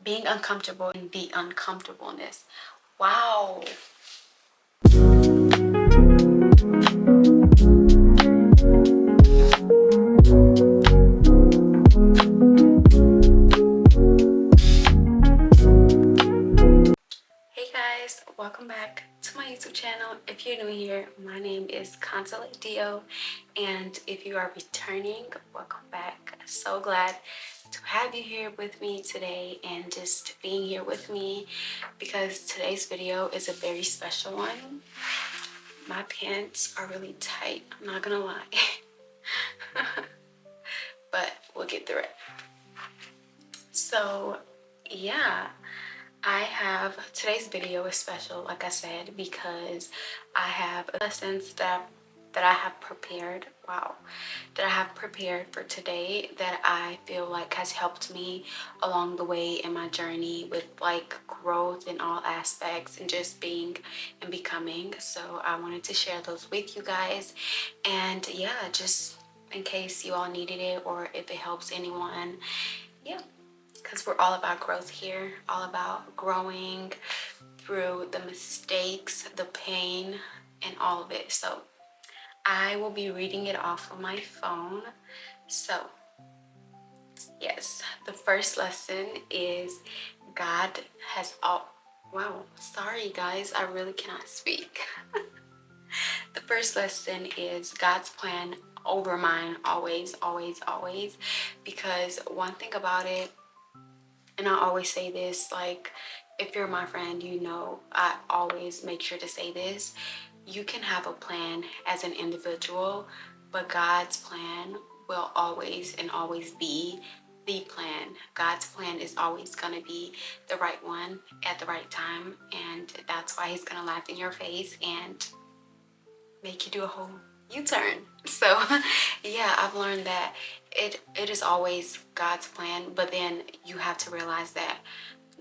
being uncomfortable in the uncomfortableness. Wow. Hey guys, welcome back to my YouTube channel. If you're new here, my name is Consoleedeo, and if you are returning, welcome back. So glad to have you here with me today and just being here with me, because today's video is a very special one. My pants are really tight, I'm not gonna lie. But we'll get through it. So yeah, today's video is special, like I said, because I have lessons that I have prepared. Wow, that I have prepared for today that I feel like has helped me along the way in my journey with like growth in all aspects and just being and becoming. So I wanted to share those with you guys, and yeah, just in case you all needed it or if it helps anyone. Yeah, because we're all about growth here, all about growing through the mistakes, the pain, and all of it. So I will be reading it off of my phone. So yes, the first lesson is God has all, wow, sorry guys, I really cannot speak. The first lesson is God's plan over mine, always, always, always. Because one thing about it, and I always say this, like, if you're my friend, you know I always make sure to say this. You can have a plan as an individual, but God's plan will always and always be the plan. God's plan is always going to be the right one at the right time, and that's why he's going to laugh in your face and make you do a whole U-turn. So yeah, I've learned that it is always God's plan, but then you have to realize that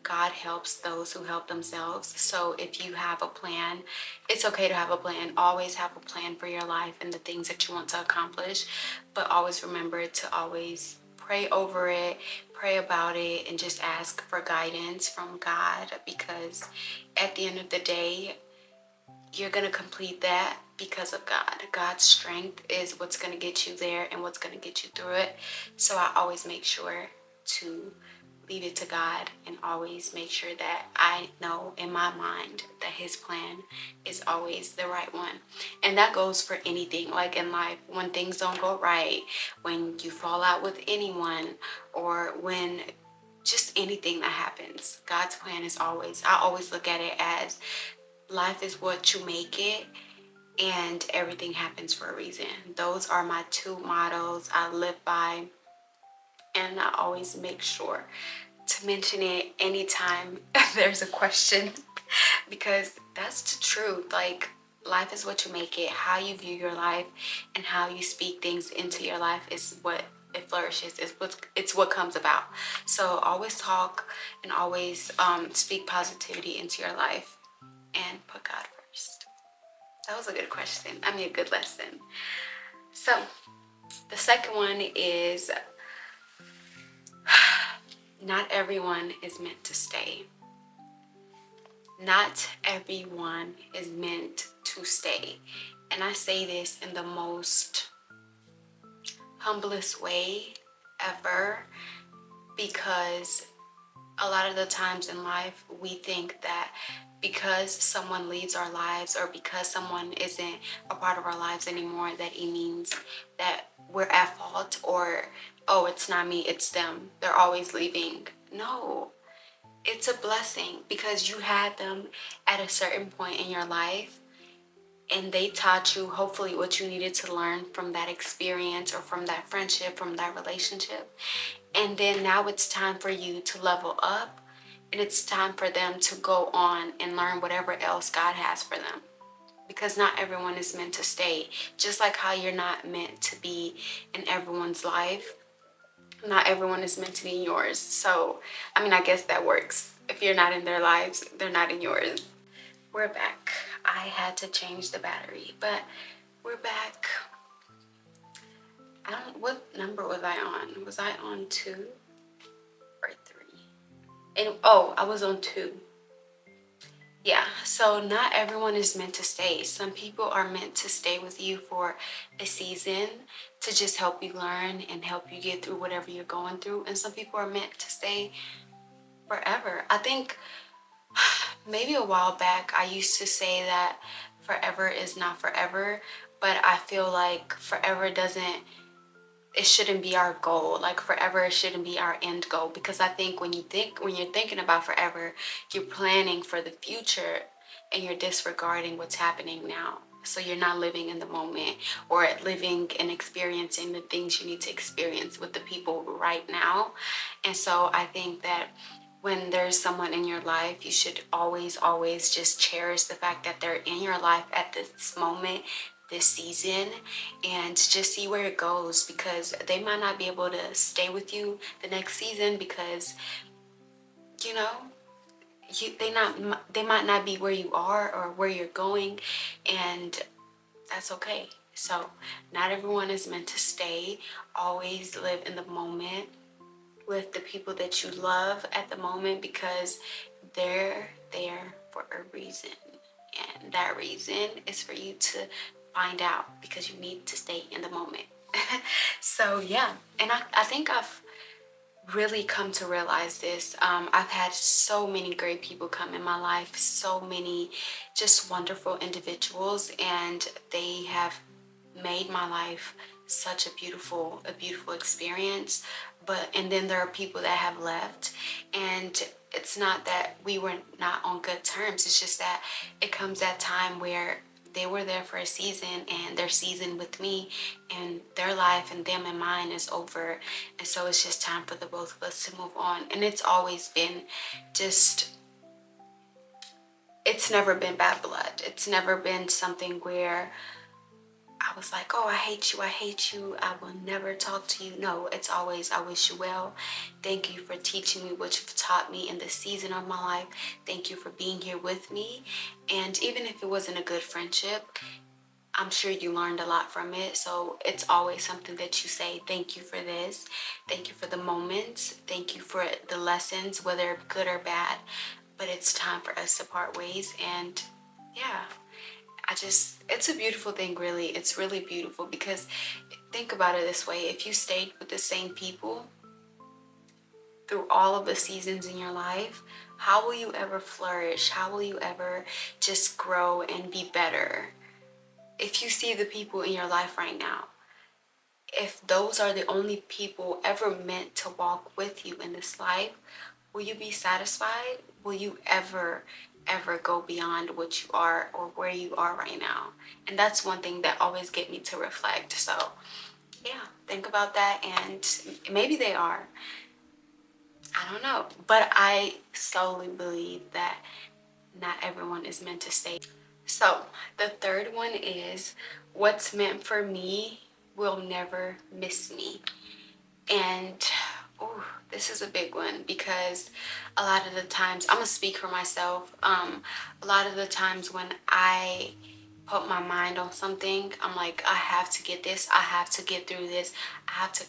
God helps those who help themselves. So if you have a plan, it's okay to have a plan. Always have a plan for your life and the things that you want to accomplish, but always remember to always pray over it, pray about it, and just ask for guidance from God, because at the end of the day, you're going to complete that because of God. God's strength is what's going to get you there and what's going to get you through it. So I always make sure to leave it to God and always make sure that I know in my mind that his plan is always the right one. And that goes for anything, like in life, when things don't go right, when you fall out with anyone, or when just anything that happens, God's plan is always, I always look at it as life is what you make it, and everything happens for a reason. Those are my two mottos I live by, and I always make sure to mention it anytime there's a question, because that's the truth. Like, life is what you make it. How you view your life and how you speak things into your life is what it flourishes. It's what comes about. So always talk and always speak positivity into your life and put God first. That was a good question. I mean, a good lesson. So the second one is not everyone is meant to stay. Not everyone is meant to stay. And I say this in the most humblest way ever, because a lot of the times in life we think that because someone leaves our lives or because someone isn't a part of our lives anymore, that it means that we're at fault, or, oh, it's not me, it's them, they're always leaving. No, it's a blessing, because you had them at a certain point in your life and they taught you hopefully what you needed to learn from that experience or from that friendship, from that relationship. And then now it's time for you to level up, and it's time for them to go on and learn whatever else God has for them. Because not everyone is meant to stay. Just like how you're not meant to be in everyone's life, not everyone is meant to be in yours. So, I mean, I guess that works. If you're not in their lives, they're not in yours. We're back. I had to change the battery, but we're back. what number was I on? Was I on 2 or 3? And oh, I was on 2. Yeah, so not everyone is meant to stay. Some people are meant to stay with you for a season to just help you learn and help you get through whatever you're going through. And some people are meant to stay forever. I think maybe a while back I used to say that forever is not forever, but I feel like forever doesn't, it shouldn't be our goal. Like forever shouldn't be our end goal, because I think when you're thinking about forever, you're planning for the future and you're disregarding what's happening now. So you're not living in the moment or living and experiencing the things you need to experience with the people right now. And so I think that when there's someone in your life, you should always just cherish the fact that they're in your life at this moment, this season, and just see where it goes, because they might not be able to stay with you the next season because, you know, they might not be where you are or where you're going, and that's okay. So not everyone is meant to stay. Always live in the moment with the people that you love at the moment, because they're there for a reason, and that reason is for you to find out, because you need to stay in the moment. So yeah, and I think I've really come to realize this. I've had so many great people come in my life, so many just wonderful individuals, and they have made my life such a beautiful experience. But and then there are people that have left, and it's not that we were not on good terms, it's just that it comes at time where they were there for a season, and their season with me and their life and them and mine is over. And so it's just time for the both of us to move on. And it's always been just, it's never been bad blood. It's never been something where I was like, oh, I hate you, I will never talk to you. No, it's always, I wish you well. Thank you for teaching me what you've taught me in this season of my life. Thank you for being here with me. And even if it wasn't a good friendship, I'm sure you learned a lot from it. So it's always something that you say, thank you for this. Thank you for the moments. Thank you for the lessons, whether good or bad. But it's time for us to part ways. And yeah, it's a beautiful thing, really. It's really beautiful, because think about it this way. If you stayed with the same people through all of the seasons in your life, how will you ever flourish? How will you ever just grow and be better? If you see the people in your life right now, if those are the only people ever meant to walk with you in this life, will you be satisfied? Will you ever go beyond what you are or where you are right now? And that's one thing that always get me to reflect. So yeah, think about that. And maybe they are, I don't know, but I solely believe that not everyone is meant to stay. So the third one is, what's meant for me will never miss me. And oh, this is a big one, because a lot of the times, I'm gonna speak for myself. A lot of the times when I put my mind on something, I'm like, I have to get this, I have to get through this, I have to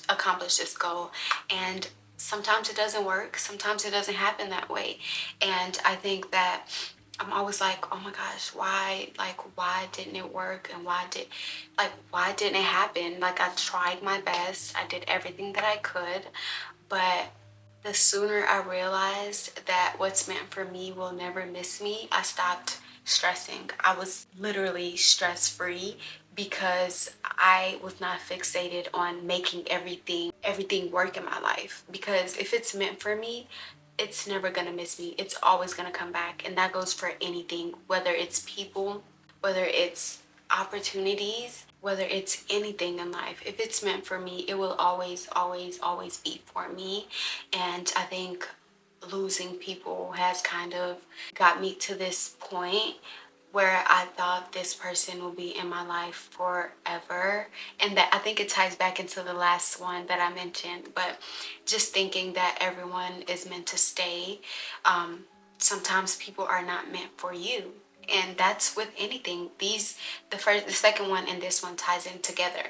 accomplish this goal. And sometimes it doesn't work, sometimes it doesn't happen that way. And I think that I'm always like, oh my gosh, why didn't it work? And why didn't it happen? Like, I tried my best, I did everything that I could, but the sooner I realized that what's meant for me will never miss me, I stopped stressing. I was literally stress free, because I was not fixated on making everything work in my life. Because if it's meant for me, it's never gonna miss me. It's always gonna come back. And that goes for anything, whether it's people, whether it's opportunities, whether it's anything in life. If it's meant for me, it will always be for me. And I think losing people has kind of got me to this point where I thought this person will be in my life forever. And that, I think it ties back into the last one that I mentioned, but just thinking that everyone is meant to stay. Sometimes people are not meant for you. And that's with anything. The second one and this one ties in together.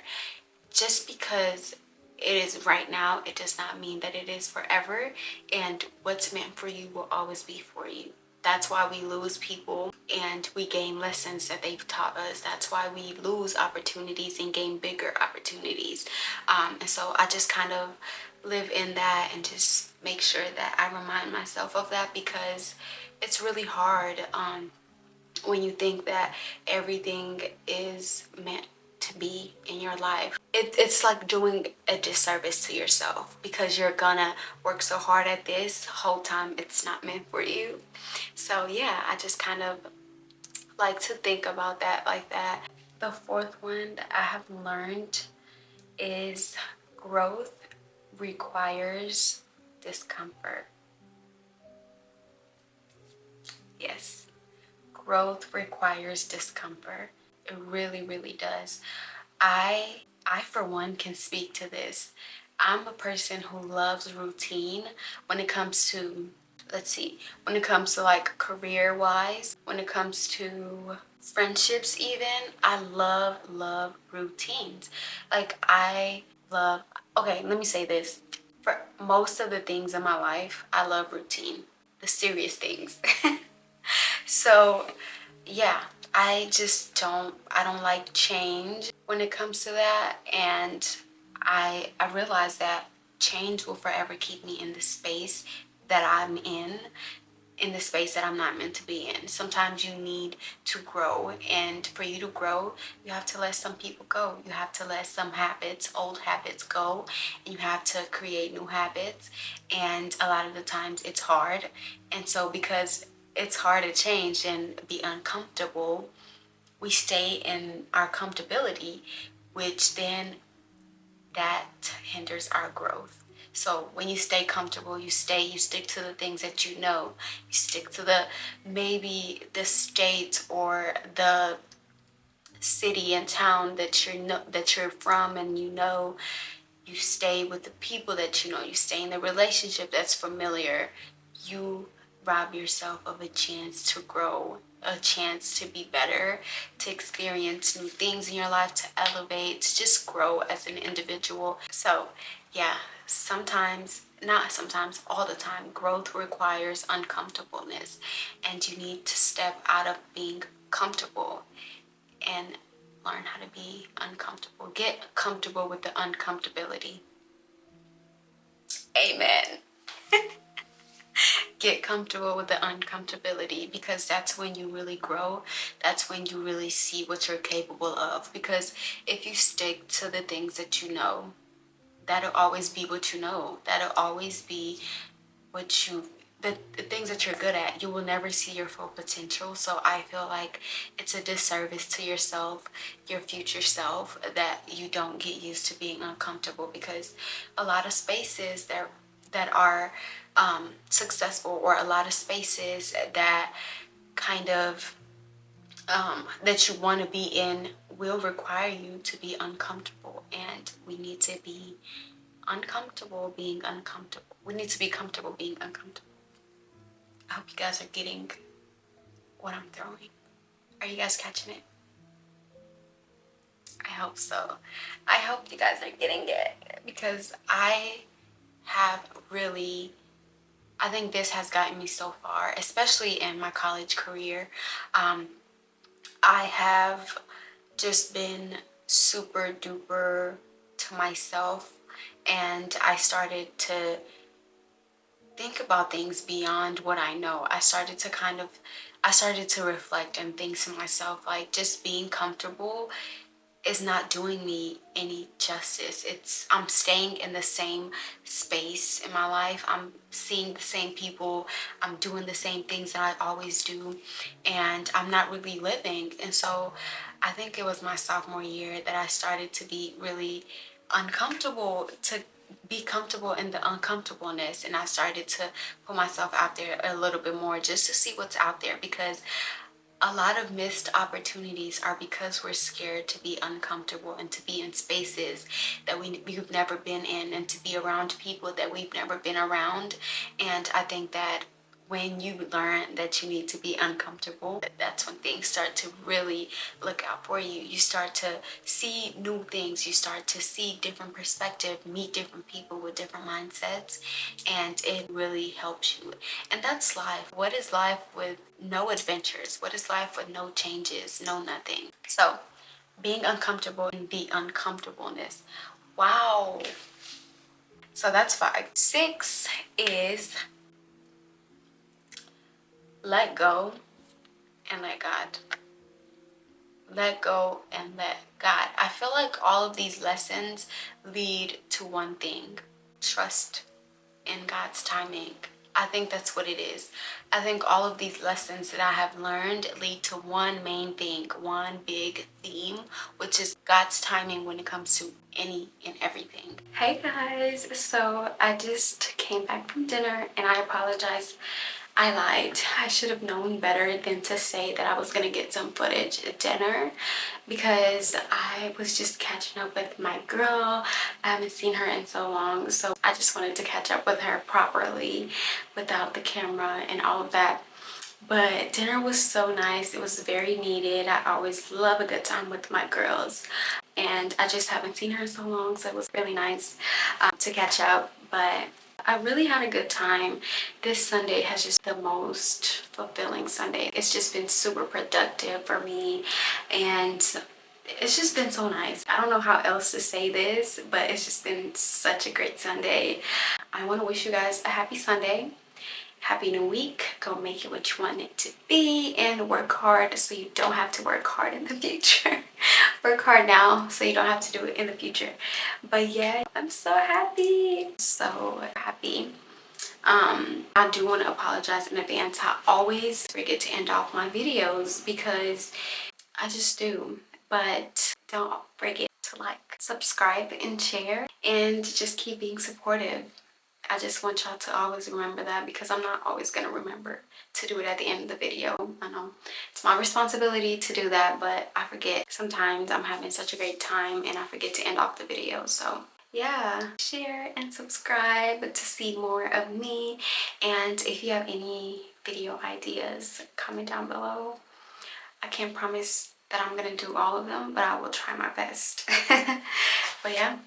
Just because it is right now, it does not mean that it is forever. And what's meant for you will always be for you. That's why we lose people and we gain lessons that they've taught us. That's why we lose opportunities and gain bigger opportunities. And so I just kind of live in that and just make sure that I remind myself of that, because it's really hard when you think that everything is meant to be in your life. It's like doing a disservice to yourself, because you're gonna work so hard at this whole time it's not meant for you. So yeah, I just kind of like to think about that like that. The fourth one that I have learned is growth requires discomfort. Yes, growth requires discomfort. It really, really does. I for one can speak to this. I'm a person who loves routine when it comes to, let's see, when it comes to like career wise, when it comes to friendships even, I love routines. Like I love, okay, let me say this. For most of the things in my life, I love routine, the serious things. So yeah, I don't like change when it comes to that. And I realize that change will forever keep me in the space that I'm in the space that I'm not meant to be in. Sometimes you need to grow, and for you to grow, you have to let some people go. You have to let some habits, old habits go, and you have to create new habits. And a lot of the times it's hard. And so because it's hard to change and be uncomfortable, we stay in our comfortability, which then that hinders our growth. So when you stay comfortable, you stick to the things that you know. You stick to the, maybe the state or the city and town that you're from, and you stay with the people that you know, you stay in the relationship that's familiar. You rob yourself of a chance to grow, a chance to be better, to experience new things in your life, to elevate, to just grow as an individual. So yeah, sometimes, not sometimes, all the time, growth requires uncomfortableness, and you need to step out of being comfortable and learn how to be uncomfortable. Get comfortable with the uncomfortability. Amen. Get comfortable with the uncomfortability, because that's when you really grow. That's when you really see what you're capable of. Because if you stick to the things that you know, that'll always be what you know. That'll always be what you, the things that you're good at. You will never see your full potential. So I feel like it's a disservice to yourself, your future self, that you don't get used to being uncomfortable. Because a lot of spaces that are successful, or a lot of spaces that kind of that you want to be in, will require you to be uncomfortable. And we need to be uncomfortable being uncomfortable. We need to be comfortable being uncomfortable. I hope you guys are getting what I'm throwing. Are you guys catching it? I hope so. I hope you guys are getting it, because I have really, I think this has gotten me so far, especially in my college career. I have just been super duper to myself, and I started to think about things beyond what I know. I started to reflect and think to myself, like, just being comfortable is not doing me any justice. I'm staying in the same space in my life. I'm seeing the same people. I'm doing the same things that I always do, and I'm not really living. And so I think it was my sophomore year that I started to be really uncomfortable, to be comfortable in the uncomfortableness, and I started to put myself out there a little bit more, just to see what's out there. Because a lot of missed opportunities are because we're scared to be uncomfortable, and to be in spaces that we've never been in, and to be around people that we've never been around. And I think that when you learn that you need to be uncomfortable, that's when things start to really look out for you. You start to see new things. You start to see different perspective, meet different people with different mindsets, and it really helps you. And that's life. What is life with no adventures? What is life with no changes, no nothing? So being uncomfortable and the uncomfortableness. Wow. So that's 5. 6 is let go and let God. Let go and let God. I feel like all of these lessons lead to one thing: trust in God's timing. I think that's what it is. I think all of these lessons that I have learned lead to one main thing, one big theme, which is God's timing when it comes to any and everything. Hey guys, so I just came back from dinner and I apologize. I lied. I should have known better than to say that I was gonna get some footage at dinner, because I was just catching up with my girl. I haven't seen her in so long, so I just wanted to catch up with her properly without the camera and all of that. But dinner was so nice. It was very needed. I always love a good time with my girls, and I just haven't seen her in so long, so it was really nice to catch up. But I really had a good time. This Sunday has just the most fulfilling Sunday. It's just been super productive for me, and it's just been so nice. I don't know how else to say this, but it's just been such a great Sunday. I want to wish you guys a happy Sunday. Happy new week. Go make it what you want it to be, and work hard so you don't have to work hard in the future. Work hard now so you don't have to do it in the future. But yeah, I'm so happy. So happy. I do want to apologize in advance. I always forget to end off my videos because I just do. But don't forget to like, subscribe, and share, and just keep being supportive. I just want y'all to always remember that, because I'm not always going to remember to do it at the end of the video. I know it's my responsibility to do that, but I forget. Sometimes I'm having such a great time and I forget to end off the video. So yeah, share and subscribe to see more of me. And if you have any video ideas, comment down below. I can't promise that I'm going to do all of them, but I will try my best. But yeah.